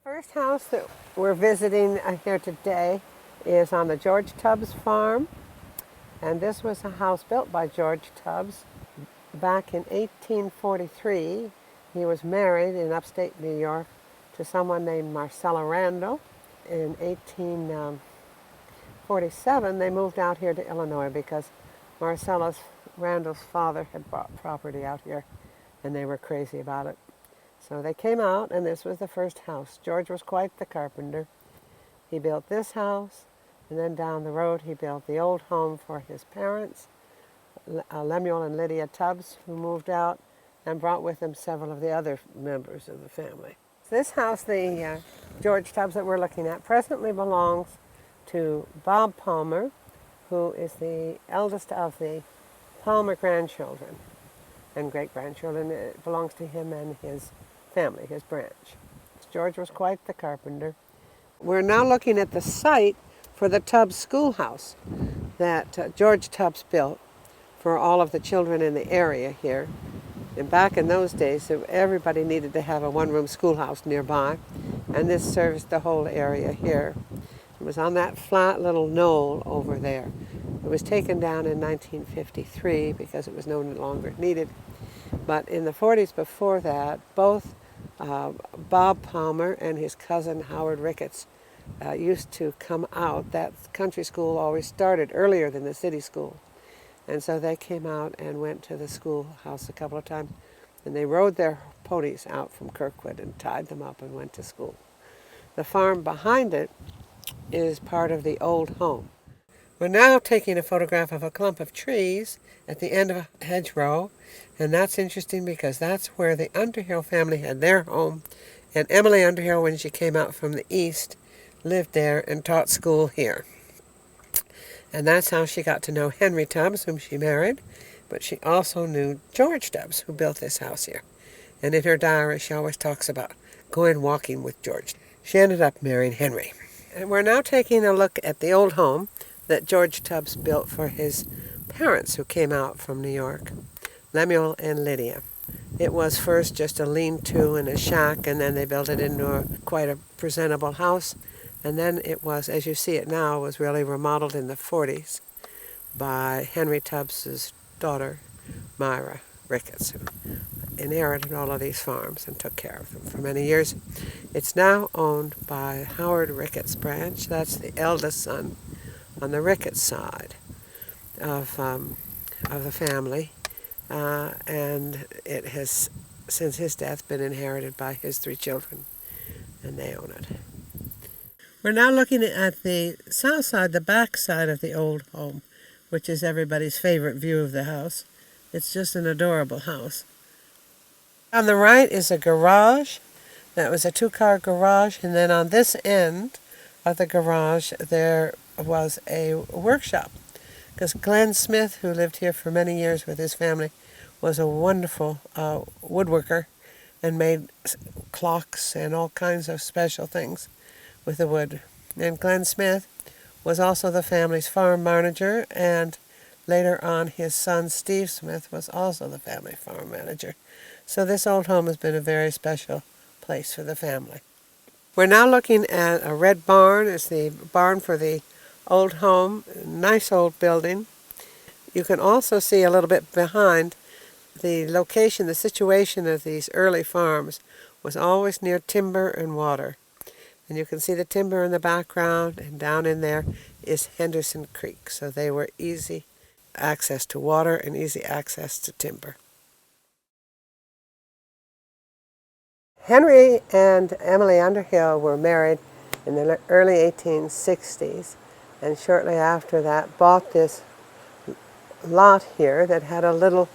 First house that we're visiting here today is on the George Tubbs farm, and this was a house built by George Tubbs back in 1843. He was married in upstate New York to someone named Marcella Randall. In 1847, they moved out here to Illinois because Marcella Randall's father had bought property out here, and they were crazy about it. So they came out, and this was the first house. George was quite the carpenter. He built this house, and then down the road he built the old home for his parents, Lemuel and Lydia Tubbs, who moved out and brought with them several of the other members of the family. This house, the George Tubbs that we're looking at, presently belongs to Bob Palmer, who is the eldest of the Palmer grandchildren and great-grandchildren. It belongs to him and his family, his branch. George was quite the carpenter. We're now looking at the site for the Tubbs schoolhouse that George Tubbs built for all of the children in the area here. And back in those days, everybody needed to have a one-room schoolhouse nearby, and this serviced the whole area here. It was on that flat little knoll over there. It was taken down in 1953 because it was no longer needed. But in the 40s before that, both Bob Palmer and his cousin Howard Ricketts used to come out. That country school always started earlier than the city school. And so they came out and went to the schoolhouse a couple of times. And they rode their ponies out from Kirkwood and tied them up and went to school. The farm behind it is part of the old home. We're now taking a photograph of a clump of trees at the end of a hedgerow, and that's interesting because that's where the Underhill family had their home, and Emily Underhill, when she came out from the east, lived there and taught school here. And that's how she got to know Henry Tubbs, whom she married, but she also knew George Tubbs, who built this house here. And in her diary, she always talks about going walking with George. She ended up marrying Henry. And we're now taking a look at the old home that George Tubbs built for his parents who came out from New York, Lemuel and Lydia. It was first just a lean-to and a shack, and then they built it into quite a presentable house. And then it was, as you see it now, was really remodeled in the 40s by Henry Tubbs's daughter, Myra Ricketts, who inherited all of these farms and took care of them for many years. It's now owned by Howard Ricketts branch. That's the eldest son on the Ricketts side of the family, and it has, since his death, been inherited by his 3 children, and they own it. We're now looking at the south side, the back side of the old home, which is everybody's favorite view of the house. It's just an adorable house. On the right is a garage. That was a 2-car garage, and then on this end of the garage there was a workshop, because Glenn Smith, who lived here for many years with his family, was a wonderful woodworker and made clocks and all kinds of special things with the wood. And Glenn Smith was also the family's farm manager, and later on his son Steve Smith was also the family farm manager. So this old home has been a very special place for the family. We're now looking at a red barn. It's the barn for the old home, nice old building. You can also see a little bit behind the location, the situation of these early farms was always near timber and water. And you can see the timber in the background, and down in there is Henderson Creek. So they were easy access to water and easy access to timber. Henry and Emily Underhill were married in the early 1860s. And shortly after that bought this lot here that had a little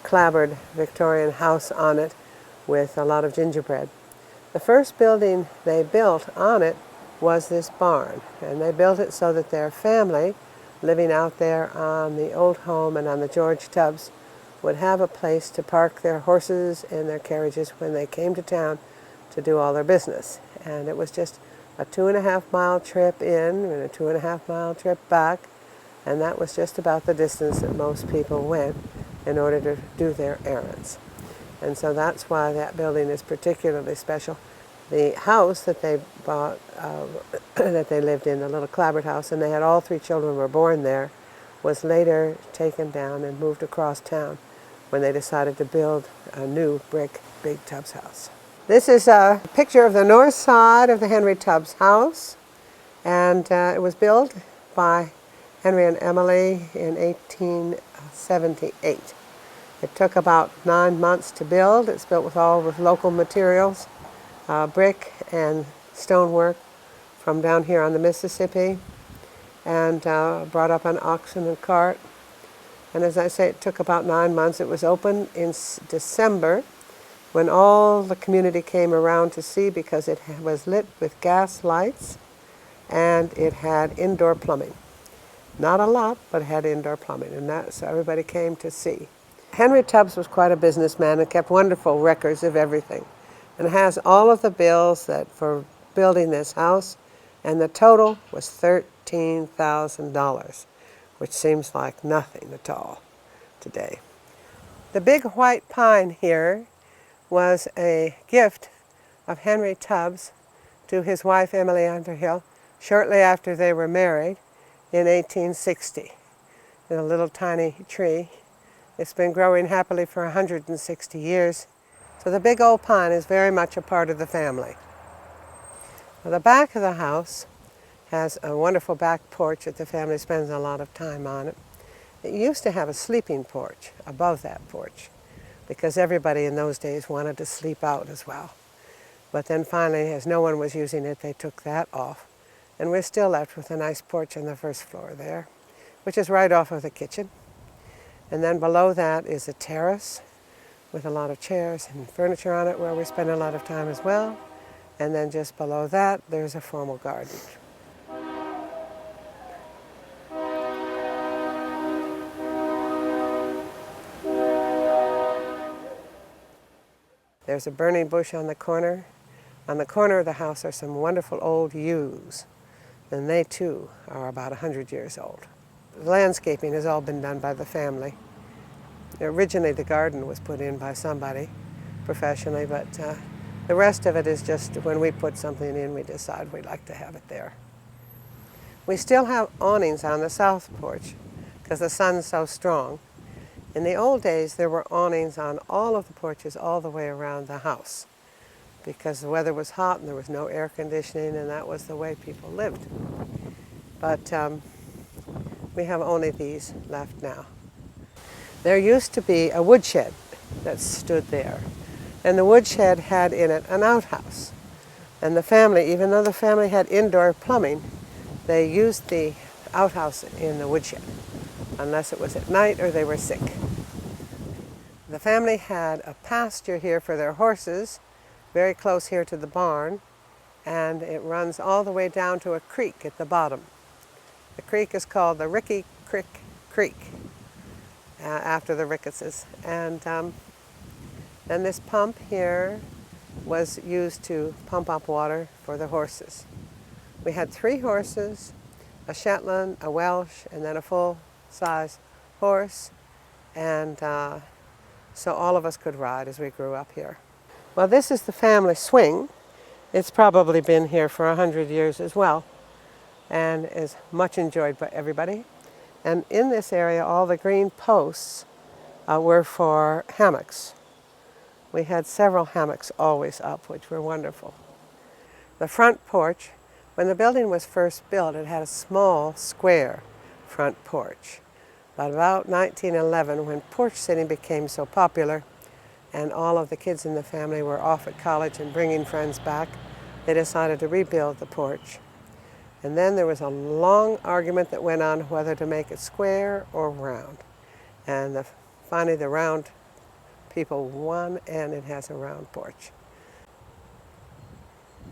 clapboard Victorian house on it with a lot of gingerbread. The first building they built on it was this barn, and they built it so that their family living out there on the old home and on the George Tubbs would have a place to park their horses and their carriages when they came to town to do all their business. And it was just a 2.5-mile trip in and a 2.5-mile trip back, and that was just about the distance that most people went in order to do their errands. And so that's why that building is particularly special. The house that they bought, that they lived in, the little Clabbert house, and they had all 3 children were born there, was later taken down and moved across town when they decided to build a new brick Big Tubbs house. This is a picture of the north side of the Henry Tubbs house, and it was built by Henry and Emily in 1878. It took about 9 months to build. It's built with local materials, brick and stonework from down here on the Mississippi, and brought up on oxen and cart. And as I say, it took about 9 months. It was opened in December when all the community came around to see, because it was lit with gas lights and it had indoor plumbing. Not a lot, but it had indoor plumbing, and so everybody came to see. Henry Tubbs was quite a businessman and kept wonderful records of everything, and has all of the bills for building this house, and the total was $13,000, which seems like nothing at all today. The big white pine here was a gift of Henry Tubbs to his wife Emily Underhill shortly after they were married in 1860. In a little tiny tree. It's been growing happily for 160 years. So the big old pine is very much a part of the family. Now, the back of the house has a wonderful back porch that the family spends a lot of time on it. It used to have a sleeping porch above that porch, because everybody in those days wanted to sleep out as well. But then finally, as no one was using it, they took that off. And we're still left with a nice porch on the first floor there, which is right off of the kitchen. And then below that is a terrace with a lot of chairs and furniture on it where we spend a lot of time as well. And then just below that, there's a formal garden. There's a burning bush on the corner. On the corner of the house are some wonderful old yews, and they too are about 100 years old. The landscaping has all been done by the family. Originally the garden was put in by somebody professionally, but the rest of it is just when we put something in, we decide we'd like to have it there. We still have awnings on the south porch because the sun's so strong. In the old days, there were awnings on all of the porches all the way around the house because the weather was hot and there was no air conditioning, and that was the way people lived. But we have only these left now. There used to be a woodshed that stood there, and the woodshed had in it an outhouse. And the family, even though the family had indoor plumbing, they used the outhouse in the woodshed, unless it was at night or they were sick. The family had a pasture here for their horses, very close here to the barn, and it runs all the way down to a creek at the bottom. The creek is called the Ricky Creek, after the Ricketses. And then this pump here was used to pump up water for the horses. We had 3 horses, a Shetland, a Welsh, and then a full-size horse, and so all of us could ride as we grew up here. Well, this is the family swing. It's probably been here for 100 years as well, and is much enjoyed by everybody. And in this area, all the green posts were for hammocks. We had several hammocks always up, which were wonderful. The front porch, when the building was first built, it had a small, square front porch. But about 1911, when porch sitting became so popular, and all of the kids in the family were off at college and bringing friends back, they decided to rebuild the porch. And then there was a long argument that went on whether to make it square or round. And finally the round people won, and it has a round porch.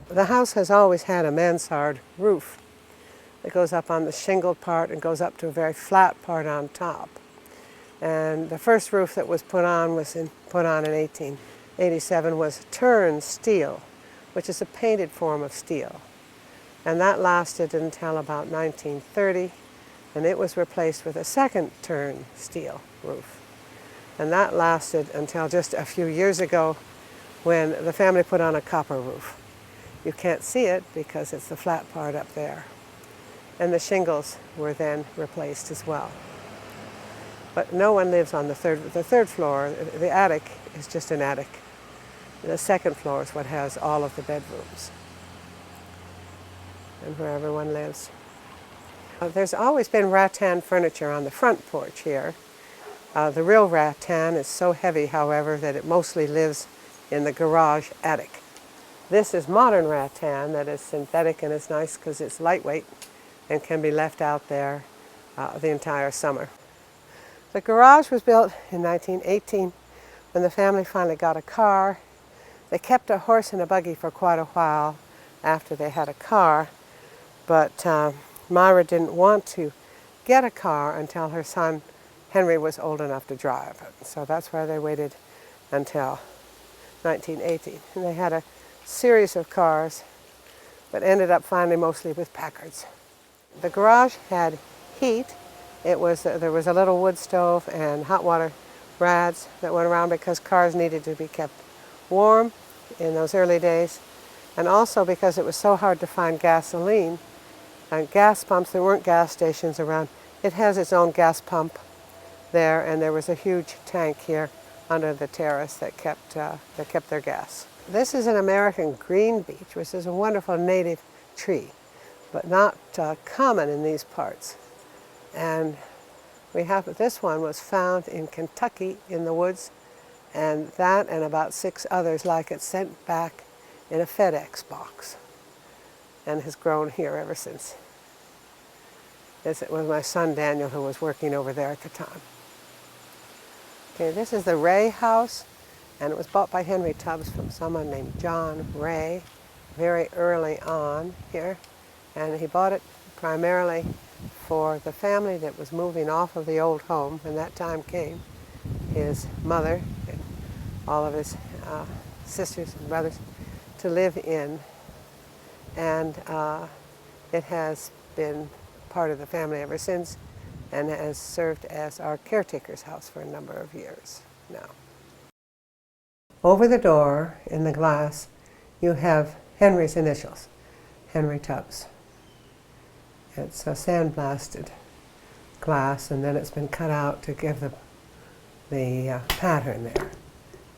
The house has always had a mansard roof that goes up on the shingled part and goes up to a very flat part on top. And the first roof that was put on in 1887 was turned steel, which is a painted form of steel. And that lasted until about 1930, and it was replaced with a second turn steel roof. And that lasted until just a few years ago when the family put on a copper roof. You can't see it because it's the flat part up there. And the shingles were then replaced as well. But no one lives on the third floor. The attic is just an attic. The second floor is what has all of the bedrooms and where everyone lives. There's always been rattan furniture on the front porch here. The real rattan is so heavy, however, that it mostly lives in the garage attic. This is modern rattan that is synthetic and is nice because it's lightweight and can be left out there the entire summer. The garage was built in 1918 when the family finally got a car. They kept a horse and a buggy for quite a while after they had a car, but Myra didn't want to get a car until her son Henry was old enough to drive. So that's why they waited until 1918. And they had a series of cars, but ended up finally mostly with Packards. The garage had heat. There was a little wood stove and hot water rads that went around because cars needed to be kept warm in those early days, and also because it was so hard to find gasoline and gas pumps. There weren't gas stations around. It has its own gas pump there, and there was a huge tank here under the terrace that kept their gas. This is an American green beech, which is a wonderful native tree, but not common in these parts. And this one was found in Kentucky in the woods, and that and about 6 others like it sent back in a FedEx box and has grown here ever since. It was my son Daniel who was working over there at the time. Okay, this is the Ray house, and it was bought by Henry Tubbs from someone named John Ray very early on here, and he bought it primarily for the family that was moving off of the old home when that time came. His mother and all of his sisters and brothers to live in, and it has been part of the family ever since and has served as our caretaker's house for a number of years now. Over the door in the glass you have Henry's initials, Henry Tubbs. It's a sandblasted glass, and then it's been cut out to give the pattern there,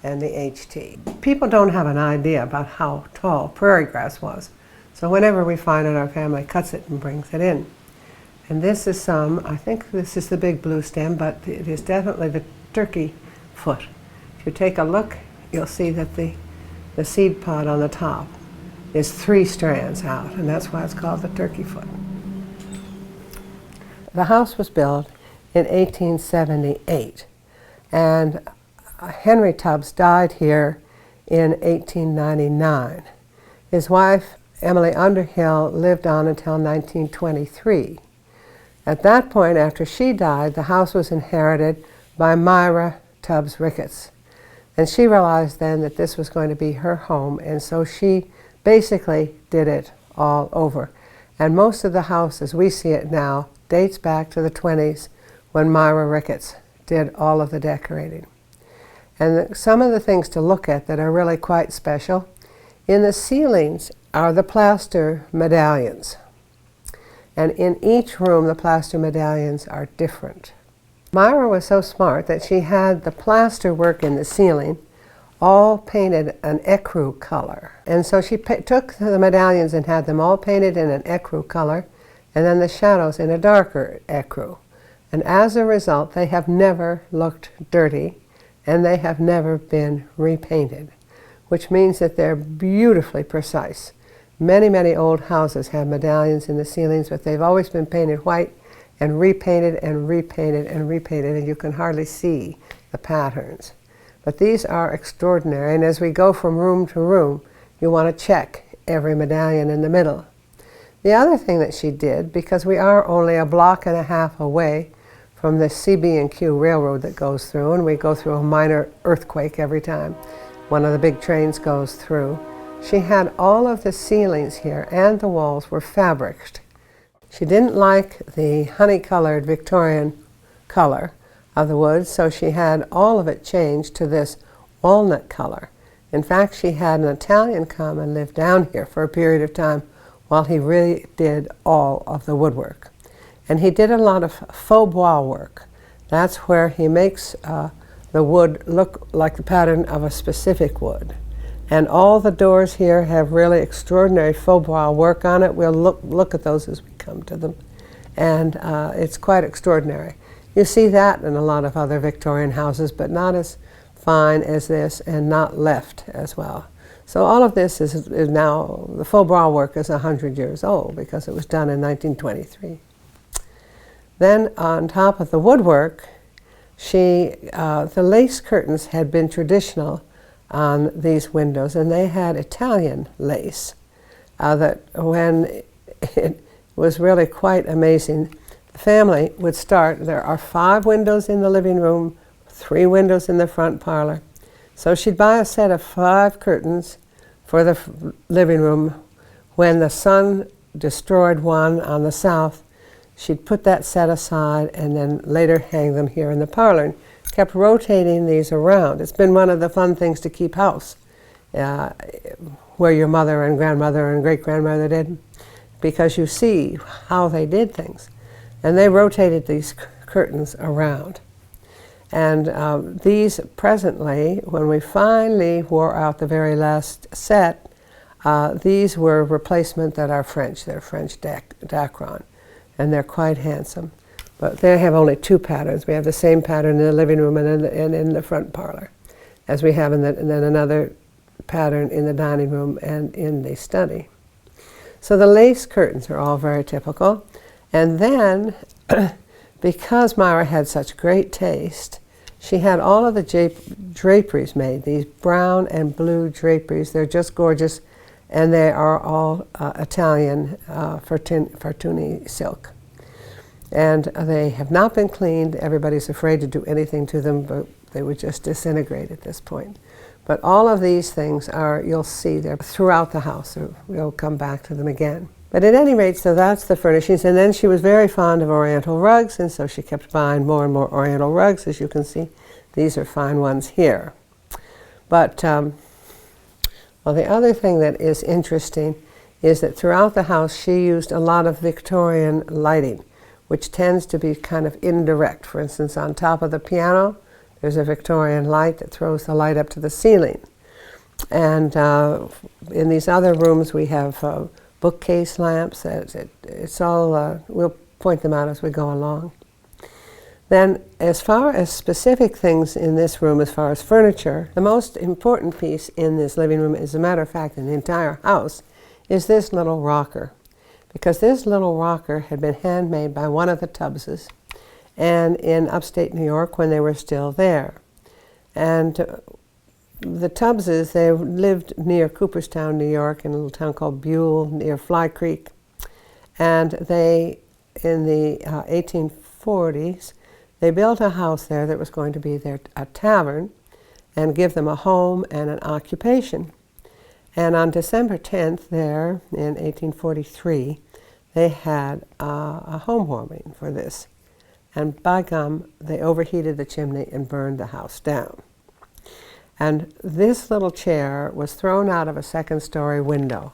and the HT. People don't have an idea about how tall prairie grass was, so whenever we find it, our family cuts it and brings it in. And this is I think this is the big blue stem, but it is definitely the turkey foot. If you take a look, you'll see that the seed pod on the top is 3 strands out, and that's why it's called the turkey foot. The house was built in 1878, and Henry Tubbs died here in 1899. His wife, Emily Underhill, lived on until 1923. At that point, after she died, the house was inherited by Myra Tubbs Ricketts. And she realized then that this was going to be her home, and so she basically did it all over. And most of the house, as we see it now, dates back to the 20s when Myra Ricketts did all of the decorating. And some of the things to look at that are really quite special, in the ceilings are the plaster medallions. And in each room, the plaster medallions are different. Myra was so smart that she had the plaster work in the ceiling all painted an ecru color. And so she took the medallions and had them all painted in an ecru color, and then the shadows in a darker ecru. And as a result, they have never looked dirty, and they have never been repainted, which means that they're beautifully precise. Many, many old houses have medallions in the ceilings, but they've always been painted white and repainted and repainted and repainted, and you can hardly see the patterns. But these are extraordinary, and as we go from room to room, you want to check every medallion in the middle. The other thing that she did, because we are only a block and a half away from the CB&Q railroad that goes through, and we go through a minor earthquake every time one of the big trains goes through, she had all of the ceilings here and the walls were fabricated. She didn't like the honey-colored Victorian color of the wood, so she had all of it changed to this walnut color. In fact, she had an Italian come and live down here for a period of time while he really did all of the woodwork. And he did a lot of faux bois work. That's where he makes the wood look like the pattern of a specific wood. And all the doors here have really extraordinary faux bois work on it. We'll look at those as we come to them. And it's quite extraordinary. You see that in a lot of other Victorian houses, but not as fine as this and not left as well. So all of this is now, the faux bois work is 100 years old because it was done in 1923. Then on top of the woodwork, the lace curtains had been traditional on these windows, and they had Italian lace that when it was really quite amazing. The family would start, there are 5 windows in the living room, 3 windows in the front parlor. So she'd buy a set of 5 curtains for the living room. When the sun destroyed one on the south, she'd put that set aside and then later hang them here in the parlor. And kept rotating these around. It's been one of the fun things to keep house, where your mother and grandmother and great-grandmother did, because you see how they did things. And they rotated these curtains around. And these presently, when we finally wore out the very last set, these were replacement that are French. They're French Dacron, and they're quite handsome. But they have only 2 patterns. We have the same pattern in the living room and in the front parlor, as we have and then another pattern in the dining room and in the study. So the lace curtains are all very typical. And then, because Myra had such great taste, she had all of the draperies made, these brown and blue draperies. They're just gorgeous, and they are all Italian Fertuni silk. And they have not been cleaned. Everybody's afraid to do anything to them, but they would just disintegrate at this point. But all of these things are, you'll see, they're throughout the house. So we'll come back to them again. But at any rate, so that's the furnishings. And then she was very fond of Oriental rugs, and so she kept buying more and more Oriental rugs. As you can see, these are fine ones here. But, well, the other thing that is interesting is that throughout the house, she used a lot of Victorian lighting, which tends to be kind of indirect. For instance, on top of the piano, there's a Victorian light that throws the light up to the ceiling. And in these other rooms, we have bookcase lamps. It's all, we'll point them out as we go along. Then, as far as specific things in this room, as far as furniture, the most important piece in this living room, as a matter of fact, in the entire house, is this little rocker. Because this little rocker had been handmade by one of the Tubbses, and in upstate New York when they were still there. And the Tubbses, they lived near Cooperstown, New York, in a little town called Buell, near Fly Creek. And they, in the 1840s, they built a house there that was going to be a tavern and give them a home and an occupation. And on December 10th there, in 1843, they had a home warming for this. And by gum, they overheated the chimney and burned the house down. And this little chair was thrown out of a second-story window.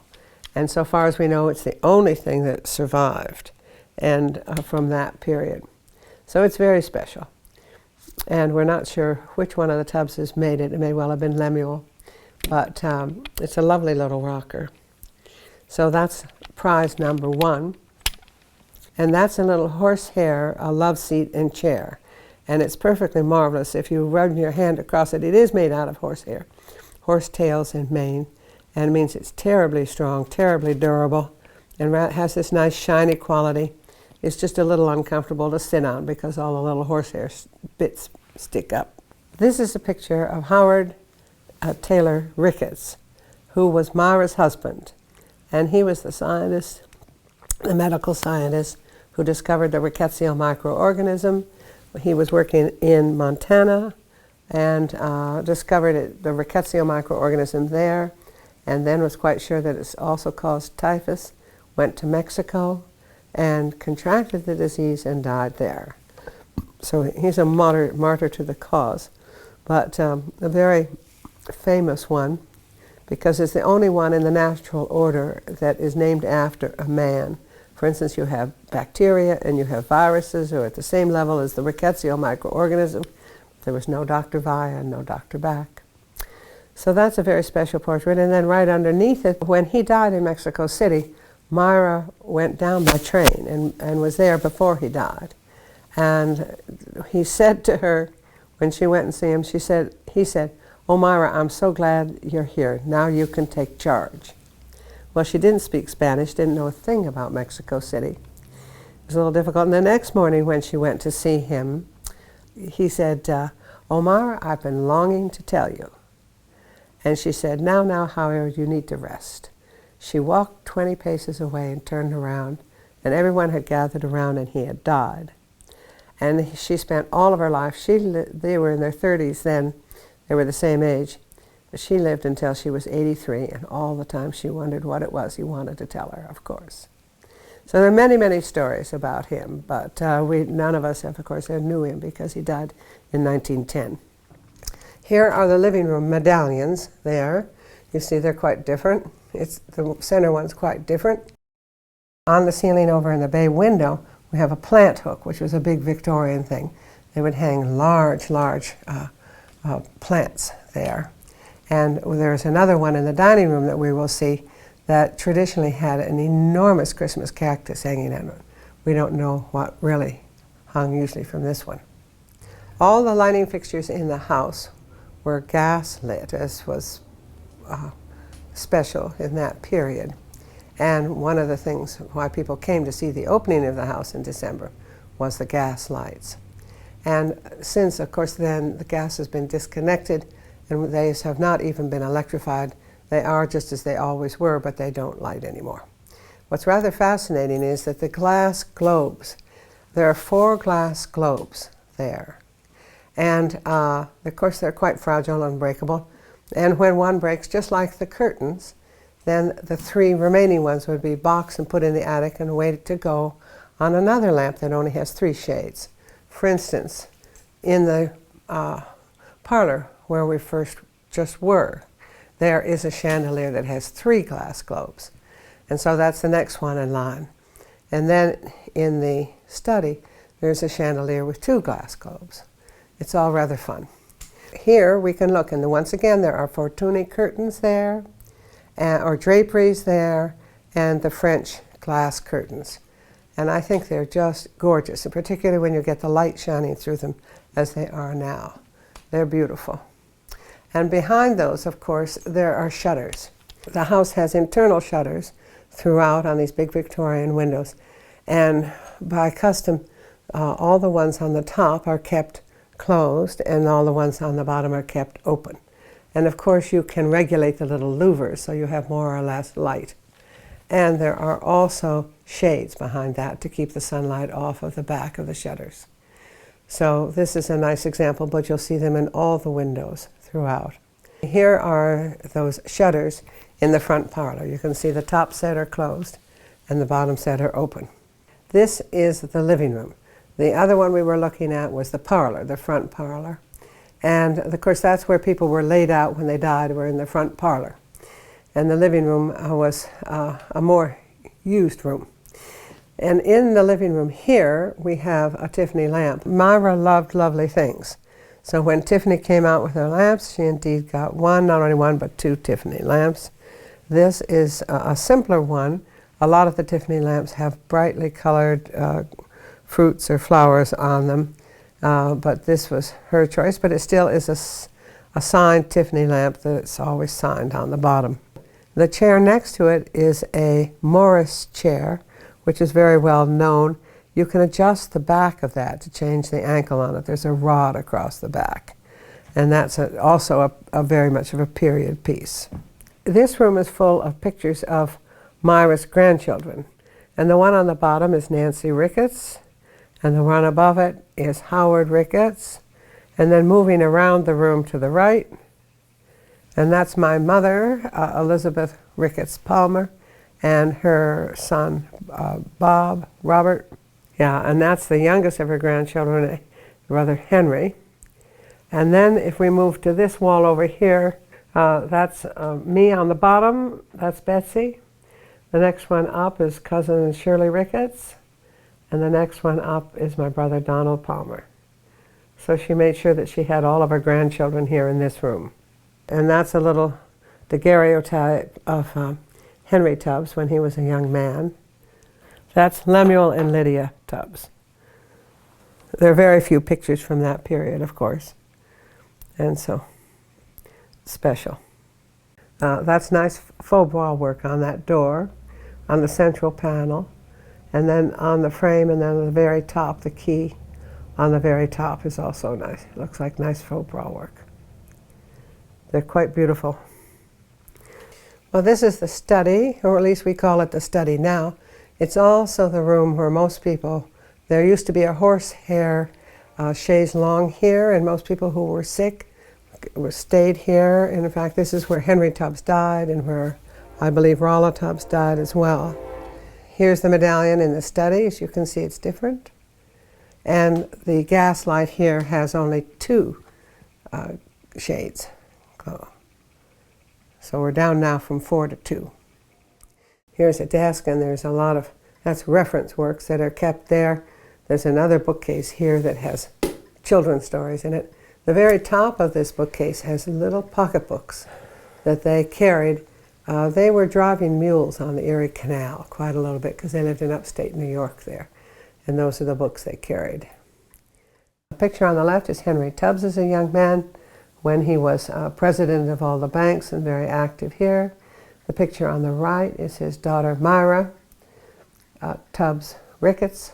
And so far as we know, it's the only thing that survived and from that period. So it's very special. And we're not sure which one of the Tubbses made it. It may well have been Lemuel. But it's a lovely little rocker. So that's prize number 1. And that's a little horsehair, a love seat and chair. And it's perfectly marvelous. If you run your hand across it, it is made out of horsehair, horse tails and mane. And it means it's terribly strong, terribly durable, and has this nice shiny quality. It's just a little uncomfortable to sit on because all the little horsehair bits stick up. This is a picture of Howard Taylor Ricketts, who was Myra's husband. And he was the scientist, the medical scientist, who discovered the rickettsial microorganism. He was working in Montana and discovered the rickettsial microorganism there, and then was quite sure that it also caused typhus, went to Mexico, and contracted the disease and died there. So he's a martyr to the cause. But a very famous one because it's the only one in the natural order that is named after a man. For instance, you have bacteria and you have viruses who are at the same level as the rickettsial microorganism. There was no Dr. Via and no Dr. Bach. So that's a very special portrait. And then right underneath it, when he died in Mexico City, Myra went down by train and was there before he died. And he said to her, when she went and see him, he said, "Oh, Myra, I'm so glad you're here. Now you can take charge." Well, she didn't speak Spanish, didn't know a thing about Mexico City. It was a little difficult. And the next morning when she went to see him, he said, "Oh, Myra, I've been longing to tell you." And she said, now, however, you need to rest." She walked 20 paces away and turned around, and everyone had gathered around and he had died. And she spent all of her life, they were in their 30s then, they were the same age, but she lived until she was 83, and all the time she wondered what it was he wanted to tell her, of course. So there are many, many stories about him, but none of us, of course, knew him because he died in 1910. Here are the living room medallions there. You see they're quite different. The center one's quite different. On the ceiling over in the bay window, we have a plant hook, which was a big Victorian thing. They would hang large plants there. And there's another one in the dining room that we will see that traditionally had an enormous Christmas cactus hanging on it. We don't know what really hung usually from this one. All the lighting fixtures in the house were gas lit, as was special in that period. And one of the things why people came to see the opening of the house in December was the gas lights. And since, of course, then the gas has been disconnected and they have not even been electrified, they are just as they always were, but they don't light anymore. What's rather fascinating is that the glass globes, there are 4 glass globes there. And of course they're quite fragile and breakable. And when one breaks, just like the curtains, then the 3 remaining ones would be boxed and put in the attic and waited to go on another lamp that only has 3 shades. For instance, in the parlor where we first just were, there is a chandelier that has 3 glass globes. And so that's the next one in line. And then in the study, there's a chandelier with 2 glass globes. It's all rather fun. Here we can look, and once again there are Fortuny curtains there, or draperies there, and the French glass curtains. And I think they're just gorgeous, and particularly when you get the light shining through them as they are now. They're beautiful. And behind those, of course, there are shutters. The house has internal shutters throughout on these big Victorian windows. And by custom, all the ones on the top are kept closed and all the ones on the bottom are kept open. And of course you can regulate the little louvers so you have more or less light. And there are also shades behind that to keep the sunlight off of the back of the shutters. So this is a nice example, but you'll see them in all the windows throughout. Here are those shutters in the front parlor. You can see the top set are closed and the bottom set are open. This is the living room. The other one we were looking at was the parlor, the front parlor. And of course that's where people were laid out when they died, were in the front parlor. And the living room was a more used room. And in the living room here, we have a Tiffany lamp. Myra loved lovely things. So when Tiffany came out with her lamps, she indeed got not only one, but 2 Tiffany lamps. This is a simpler one. A lot of the Tiffany lamps have brightly colored fruits or flowers on them, but this was her choice, but it still is a signed Tiffany lamp that's always signed on the bottom. The chair next to it is a Morris chair, which is very well known. You can adjust the back of that to change the ankle on it. There's a rod across the back, and that's also a very much of a period piece. This room is full of pictures of Myra's grandchildren, and the one on the bottom is Nancy Ricketts, and the one above it is Howard Ricketts, and then moving around the room to the right, and that's my mother, Elizabeth Ricketts Palmer, and her son, Robert. Yeah, and that's the youngest of her grandchildren, brother Henry. And then if we move to this wall over here, That's me on the bottom. That's Betsy. The next one up is cousin Shirley Ricketts. And the next one up is my brother Donald Palmer. So she made sure that she had all of her grandchildren here in this room. And that's a little daguerreotype of Henry Tubbs when he was a young man. That's Lemuel and Lydia Tubbs. There are very few pictures from that period, of course. And so, special. That's nice faux bois work on that door, on the central panel, and then on the frame, and then on the very top, the key on the very top is also nice. It looks like nice faux bois work. They're quite beautiful. Well, this is the study, or at least we call it the study now. It's also the room where most people, there used to be a horsehair chaise longue here, and most people who were sick stayed here. And in fact, this is where Henry Tubbs died, and where I believe Rolla Tubbs died as well. Here's the medallion in the study. As you can see, it's different. And the gas light here has only 2 shades. So we're down now from 4 to 2. Here's a desk, and there's a lot of, that's reference works that are kept there. There's another bookcase here that has children's stories in it. The very top of this bookcase has little pocketbooks that they carried. They were driving mules on the Erie Canal quite a little bit because they lived in upstate New York there. And those are the books they carried. The picture on the left is Henry Tubbs as a young man when he was president of all the banks and very active here. The picture on the right is his daughter Myra Tubbs Ricketts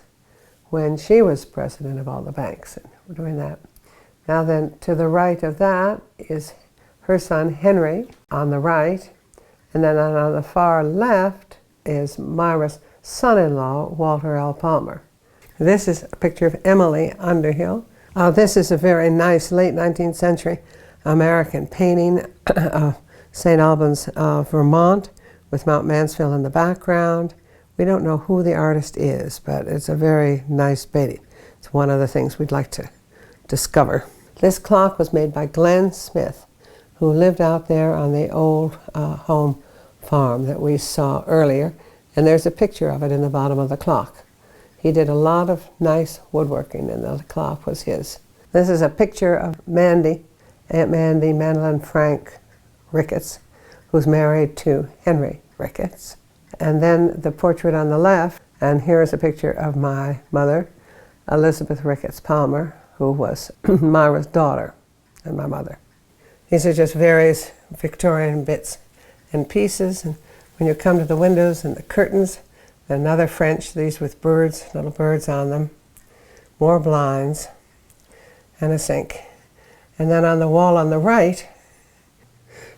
when she was president of all the banks. And we're doing that. Now then, to the right of that is her son Henry on the right. And then on the far left is Myra's son-in-law, Walter L. Palmer. This is a picture of Emily Underhill. This is a very nice late 19th century American painting of St. Albans, Vermont, with Mount Mansfield in the background. We don't know who the artist is, but it's a very nice painting. It's one of the things we'd like to discover. This clock was made by Glenn Smith, who lived out there on the old home farm that we saw earlier, and there's a picture of it in the bottom of the clock. He did a lot of nice woodworking, and the clock was his. This is a picture of Mandy, Aunt Mandy Mandolin Frank Ricketts, who's married to Henry Ricketts. And then the portrait on the left, and here's a picture of my mother, Elizabeth Ricketts Palmer, who was Myra's daughter and my mother. These are just various Victorian bits and pieces. And when you come to the windows and the curtains, another French, these with birds, little birds on them, more blinds, and a sink. And then on the wall on the right,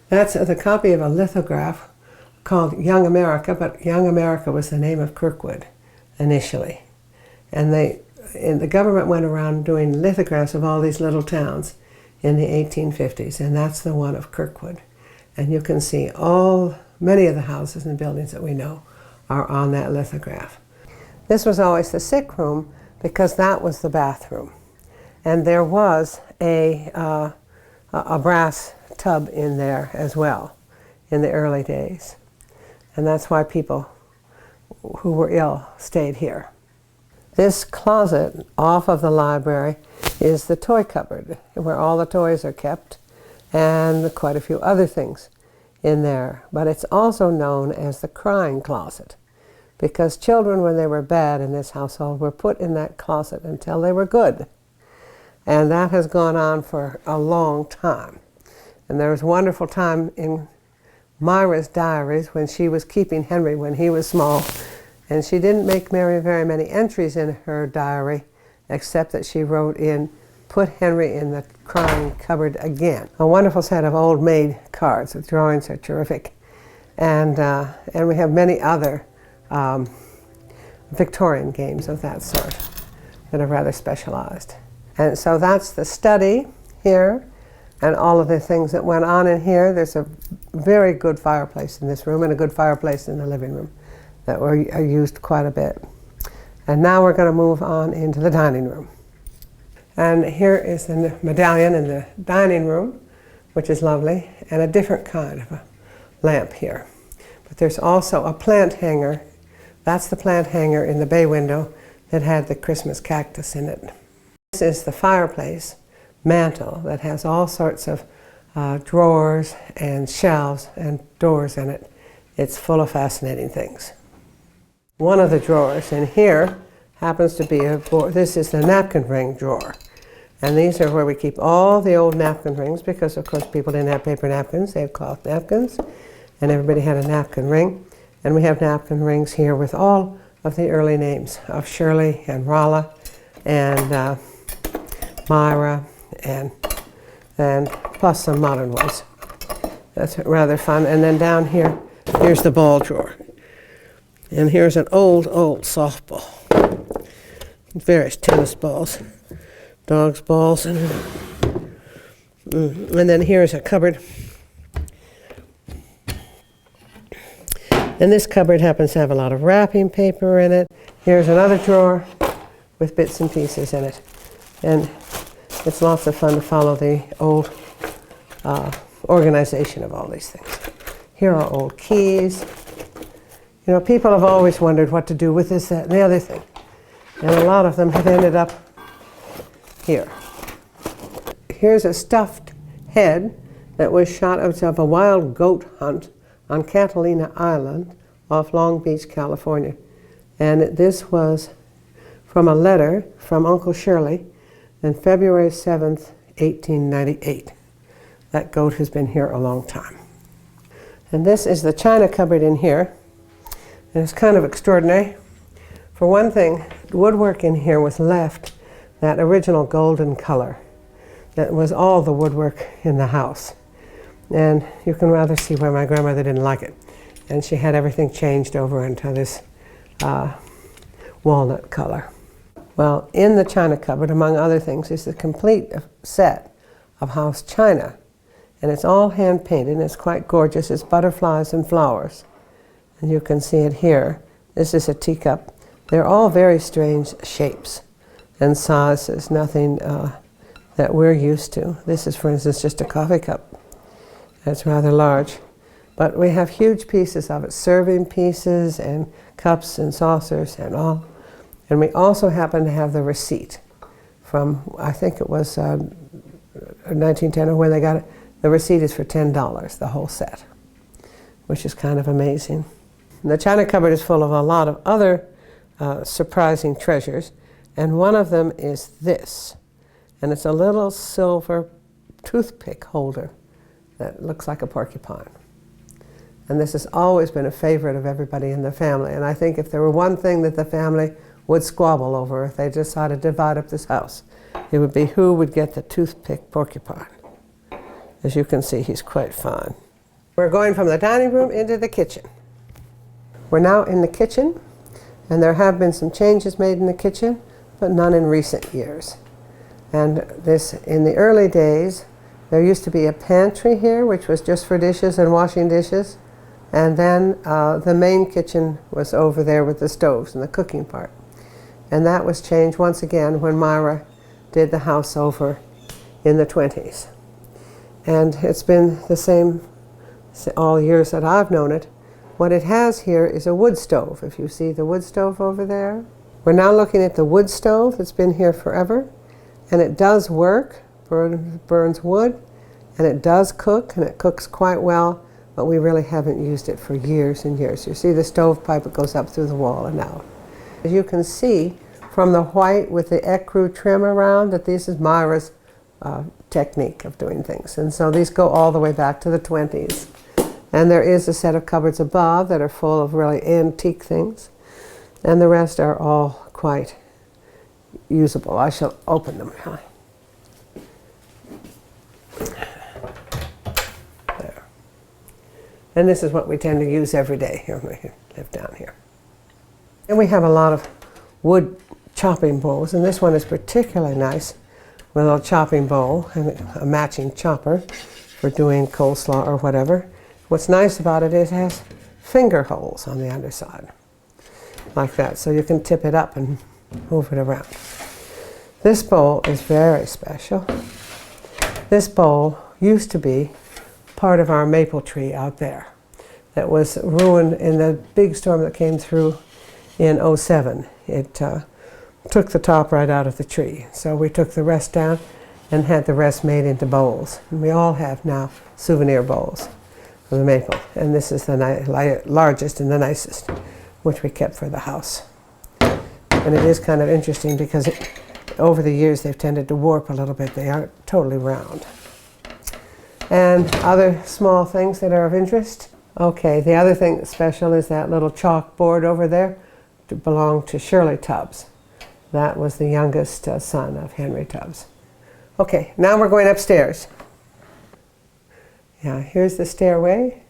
that's the copy of a lithograph called Young America, but Young America was the name of Kirkwood initially. And the government went around doing lithographs of all these little towns in the 1850s, and that's the one of Kirkwood. And you can see many of the houses and buildings that we know are on that lithograph. This was always the sick room because that was the bathroom. And there was a brass tub in there as well in the early days. And that's why people who were ill stayed here. This closet off of the library is the toy cupboard where all the toys are kept and quite a few other things in there. But it's also known as the crying closet because children, when they were bad in this household, were put in that closet until they were good. And that has gone on for a long time. And there was a wonderful time in Myra's diaries when she was keeping Henry when he was small. And she didn't make very many entries in her diary, except that she wrote in, "Put Henry in the crying cupboard again." A wonderful set of old maid cards. The drawings are terrific. And we have many other Victorian games of that sort that are rather specialized. And so that's the study here and all of the things that went on in here. There's a very good fireplace in this room and a good fireplace in the living room that are used quite a bit. And now we're going to move on into the dining room. And here is the medallion in the dining room which is lovely, and a different kind of a lamp here. But there's also a plant hanger. That's the plant hanger in the bay window that had the Christmas cactus in it. This is the fireplace mantle that has all sorts of drawers and shelves and doors in it. It's full of fascinating things. One of the drawers in here happens to be this is the napkin ring drawer. And these are where we keep all the old napkin rings, because of course people didn't have paper napkins, they had cloth napkins, and everybody had a napkin ring. And we have napkin rings here with all of the early names of Shirley and Rolla and Myra and plus some modern ones. That's rather fun. And then down here, here's the ball drawer. And here's an old softball. Various tennis balls, dogs' balls, and then here's a cupboard. And this cupboard happens to have a lot of wrapping paper in it. Here's another drawer with bits and pieces in it. And it's lots of fun to follow the old organization of all these things. Here are old keys. You know, people have always wondered what to do with this, that, and the other thing. And a lot of them have ended up here. Here's a stuffed head that was shot out of a wild goat hunt on Catalina Island off Long Beach, California. And this was from a letter from Uncle Shirley on February 7th, 1898. That goat has been here a long time. And this is the china cupboard in here. And it's kind of extraordinary. For one thing, the woodwork in here was left that original golden color. That was all the woodwork in the house. And you can rather see why my grandmother didn't like it. And she had everything changed over into this walnut color. Well, in the china cupboard, among other things, is the complete set of house china. And it's all hand painted, and it's quite gorgeous. It's butterflies and flowers. And you can see it here. This is a teacup. They're all very strange shapes and sizes, nothing that we're used to. This is, for instance, just a coffee cup. That's rather large. But we have huge pieces of it, serving pieces and cups and saucers and all. And we also happen to have the receipt from, I think it was 1910 or when they got it. The receipt is for $10, the whole set, which is kind of amazing. And the china cupboard is full of a lot of other surprising treasures, and one of them is this. And it's a little silver toothpick holder that looks like a porcupine. And this has always been a favorite of everybody in the family. And I think if there were one thing that the family would squabble over if they decided to divide up this house, it would be who would get the toothpick porcupine. As you can see, he's quite fine. We're going from the dining room into the kitchen. We're now in the kitchen, and there have been some changes made in the kitchen, but none in recent years. And this, in the early days, there used to be a pantry here, which was just for dishes and washing dishes. And then the main kitchen was over there with the stoves and the cooking part. And that was changed once again when Myra did the house over in the 20s. And it's been the same all years that I've known it. What it has here is a wood stove, if you see the wood stove over there. We're now looking at the wood stove that's been here forever. And it does work, burns wood, and it does cook, and it cooks quite well, but we really haven't used it for years and years. You see the stovepipe, it goes up through the wall and out. As you can see from the white with the ecru trim around that this is Myra's technique of doing things. And so these go all the way back to the 20s. And there is a set of cupboards above that are full of really antique things. And the rest are all quite usable. I shall open them now. There. And this is what we tend to use every day here when we live down here. And we have a lot of wood chopping bowls, and this one is particularly nice with a little chopping bowl and a matching chopper for doing coleslaw or whatever. What's nice about it is it has finger holes on the underside, like that, so you can tip it up and move it around. This bowl is very special. This bowl used to be part of our maple tree out there that was ruined in the big storm that came through in '07. It took the top right out of the tree. So we took the rest down and had the rest made into bowls. And we all have now souvenir bowls of the maple. And this is the largest and the nicest, which we kept for the house. And it is kind of interesting because over the years they've tended to warp a little bit. They aren't totally round. And other small things that are of interest. Okay, the other thing that's special is that little chalkboard over there belonged to Shirley Tubbs. That was the youngest son of Henry Tubbs. Okay, now we're going upstairs. Yeah, here's the stairway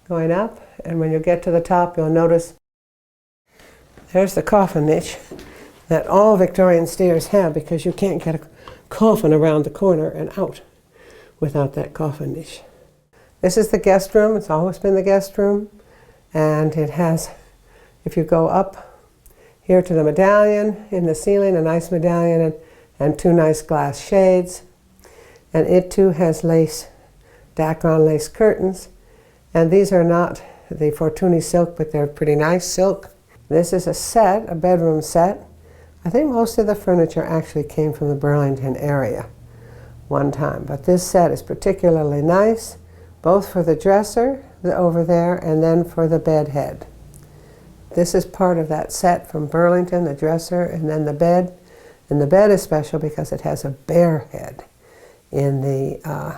going up, and when you get to the top, you'll notice there's the coffin niche that all Victorian stairs have, because you can't get a coffin around the corner and out without that coffin niche. This is the guest room. It's always been the guest room, and it has, if you go up here to the medallion in the ceiling, a nice medallion and two nice glass shades. And it too has lace, Dacron lace curtains. And these are not the Fortuny silk, but they're pretty nice silk. This is a set, a bedroom set. I think most of the furniture actually came from the Burlington area one time. But this set is particularly nice, both for the dresser over there and then for the bed head. This is part of that set from Burlington, the dresser and then the bed. And the bed is special because it has a bear head in the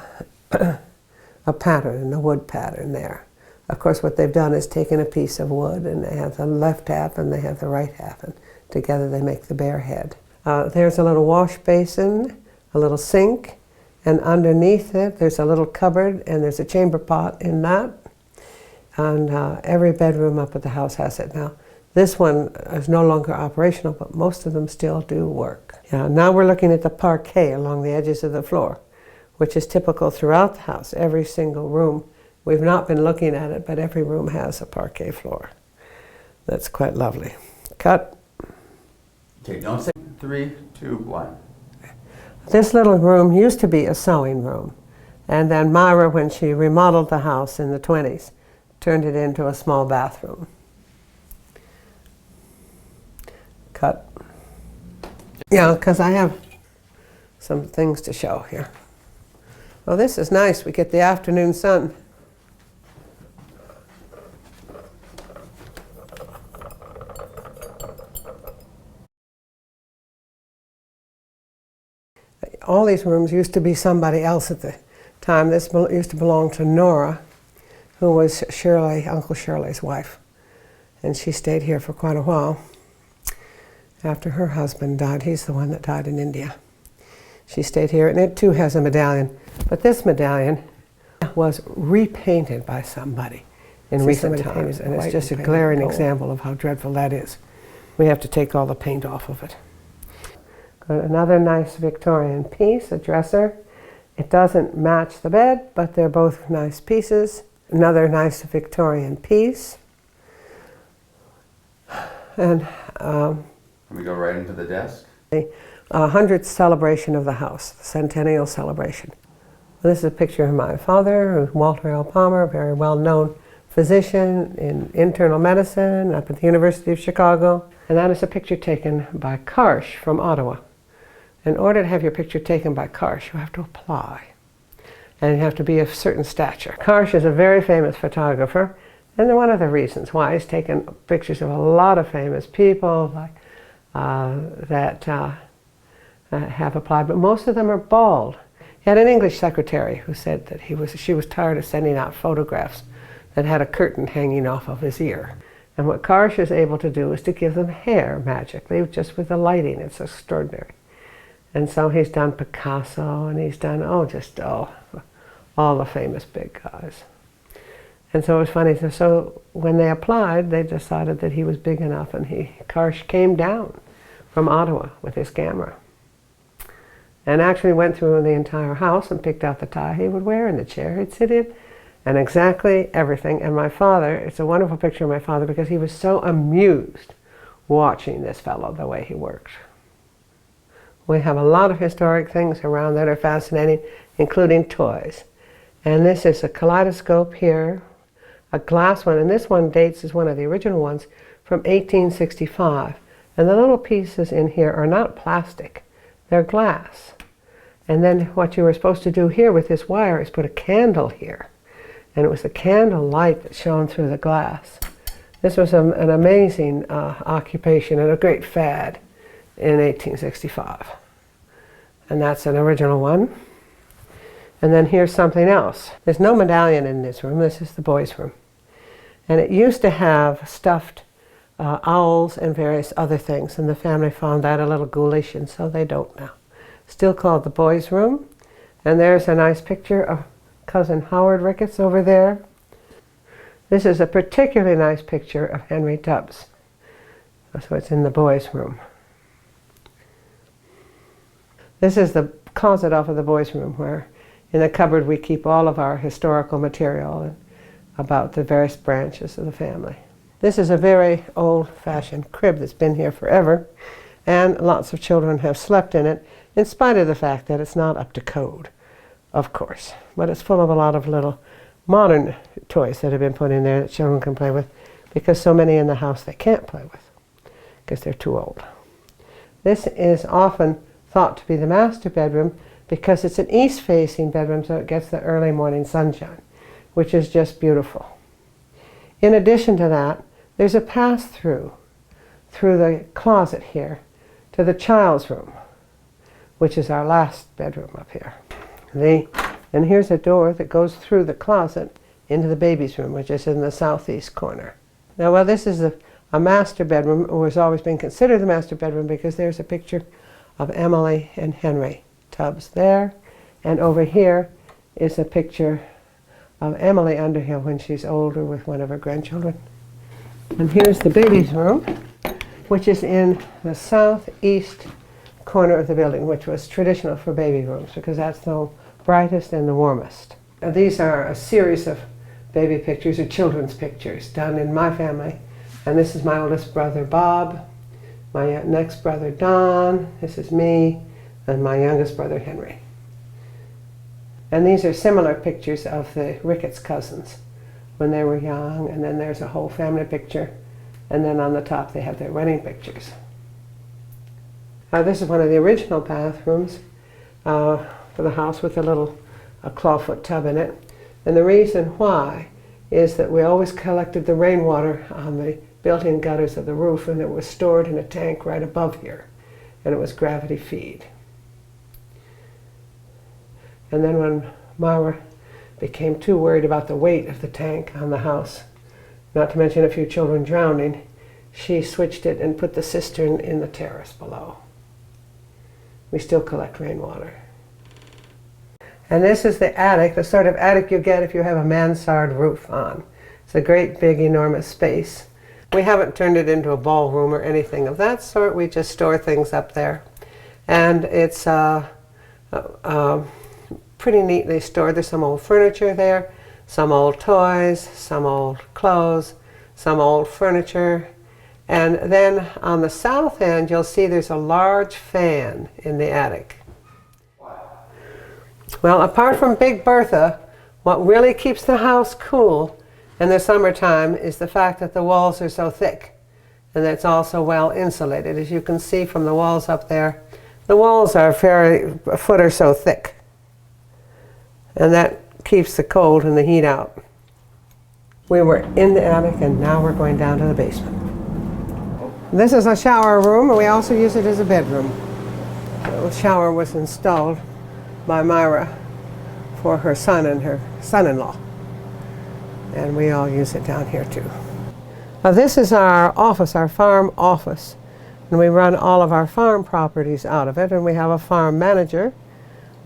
a pattern, in the wood pattern there. Of course, what they've done is taken a piece of wood, and they have the left half and they have the right half, and together they make the bear head. There's a little wash basin, a little sink, and underneath it there's a little cupboard, and there's a chamber pot in that. And every bedroom up at the house has it now. This one is no longer operational, but most of them still do work. Yeah, now we're looking at the parquet along the edges of the floor, which is typical throughout the house, every single room. We've not been looking at it, but every room has a parquet floor. That's quite lovely. Cut. Okay, don't say 3, 2, 1. This little room used to be a sewing room. And then Myra, when she remodeled the house in the 20s, turned it into a small bathroom. Cut. Yeah, because I have some things to show here. Well, this is nice. We get the afternoon sun. All these rooms used to be somebody else at the time. This used to belong to Nora, who was Uncle Shirley's wife. And she stayed here for quite a while after her husband died. He's the one that died in India. She stayed here, and it too has a medallion. But this medallion was repainted by somebody in recent times, and it's just a glaring example of how dreadful that is. We have to take all the paint off of it. Another nice Victorian piece, a dresser. It doesn't match the bed, but they're both nice pieces. Another nice Victorian piece. And Can we go right into the desk? The 100th celebration of the house, the centennial celebration. This is a picture of my father, Walter L. Palmer, a very well-known physician in internal medicine up at the University of Chicago. And that is a picture taken by Karsh from Ottawa. In order to have your picture taken by Karsh, you have to apply. And you have to be of certain stature. Karsh is a very famous photographer, and one of the reasons why he's taken pictures of a lot of famous people like that have applied, but most of them are bald. He had an English secretary who said that she was tired of sending out photographs that had a curtain hanging off of his ear. And what Karsh is able to do is to give them hair magically, just with the lighting. It's extraordinary. And so he's done Picasso, and he's done, all the famous big guys. And so it was funny, so when they applied, they decided that he was big enough, and Karsh came down from Ottawa with his camera. And actually went through the entire house and picked out the tie he would wear and the chair he'd sit in, and exactly everything. And my father, it's a wonderful picture of my father because he was so amused watching this fellow, the way he worked. We have a lot of historic things around that are fascinating, including toys. And this is a kaleidoscope here, a glass one, and this one dates as one of the original ones from 1865. And the little pieces in here are not plastic, they're glass. And then what you were supposed to do here with this wire is put a candle here. And it was the candle light that shone through the glass. This was an amazing occupation and a great fad in 1865. And that's an original one. And then here's something else. There's no medallion in this room. This is the boys' room. And it used to have stuffed owls and various other things, and the family found that a little ghoulish, and so they don't now. Still called the boys' room. And there's a nice picture of Cousin Howard Ricketts over there. This is a particularly nice picture of Henry Tubbs. So it's in the boys' room. This is the closet off of the boys' room, where in the cupboard we keep all of our historical material about the various branches of the family. This is a very old-fashioned crib that's been here forever, and lots of children have slept in it, in spite of the fact that it's not up to code, of course. But it's full of a lot of little modern toys that have been put in there that children can play with, because so many in the house they can't play with, because they're too old. This is often thought to be the master bedroom because it's an east-facing bedroom, so it gets the early morning sunshine, which is just beautiful. In addition to that, there's a pass-through through the closet here to the child's room, which is our last bedroom up here. And here's a door that goes through the closet into the baby's room, which is in the southeast corner. Now, well, this is a master bedroom, or has always been considered the master bedroom, because there's a picture of Emily and Henry Tubbs there. And over here is a picture of Emily Underhill when she's older with one of her grandchildren. And here's the baby's room, which is in the southeast corner of the building, which was traditional for baby rooms, because that's the brightest and the warmest. Now, these are a series of baby pictures, or children's pictures, done in my family. And this is my oldest brother, Bob, my next brother, Don, this is me, and my youngest brother, Henry. And these are similar pictures of the Ricketts cousins when they were young, and then there's a whole family picture, and then on the top they have their wedding pictures. This is one of the original bathrooms for the house, with a clawfoot tub in it. And the reason why is that we always collected the rainwater on the built-in gutters of the roof, and it was stored in a tank right above here, and it was gravity feed. And then when Myra became too worried about the weight of the tank on the house, not to mention a few children drowning, she switched it and put the cistern in the terrace below. We still collect rainwater. And this is the attic, the sort of attic you get if you have a mansard roof on. It's a great, big, enormous space. We haven't turned it into a ballroom or anything of that sort. We just store things up there. And it's pretty neatly stored. There's some old furniture there, some old toys, some old clothes, some old furniture. And then on the south end, you'll see there's a large fan in the attic. Well, apart from Big Bertha, what really keeps the house cool in the summertime is the fact that the walls are so thick, and that it's also well insulated. As you can see from the walls up there, the walls are a foot or so thick, and that keeps the cold and the heat out. We were in the attic, and now we're going down to the basement. This is a shower room, and we also use it as a bedroom. The shower was installed by Myra for her son and her son-in-law, and we all use it down here too. Now, this is our office, our farm office, and we run all of our farm properties out of it, and we have a farm manager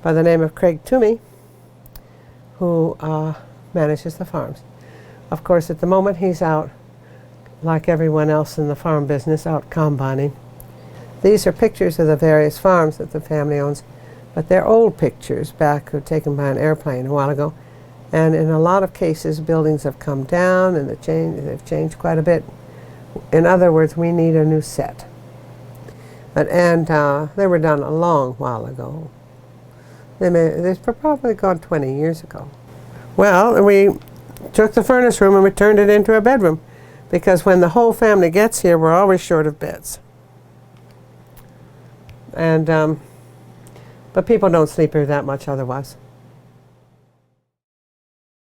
by the name of Craig Toomey who manages the farms. Of course, at the moment he's out, like everyone else in the farm business, out combining. These are pictures of the various farms that the family owns, but they're old pictures taken by an airplane a while ago. And in a lot of cases, buildings have come down and they've changed quite a bit. In other words, we need a new set. They were done a long while ago. They've probably gone 20 years ago. Well, we took the furnace room and we turned it into a bedroom, because when the whole family gets here, we're always short of beds. And but people don't sleep here that much otherwise.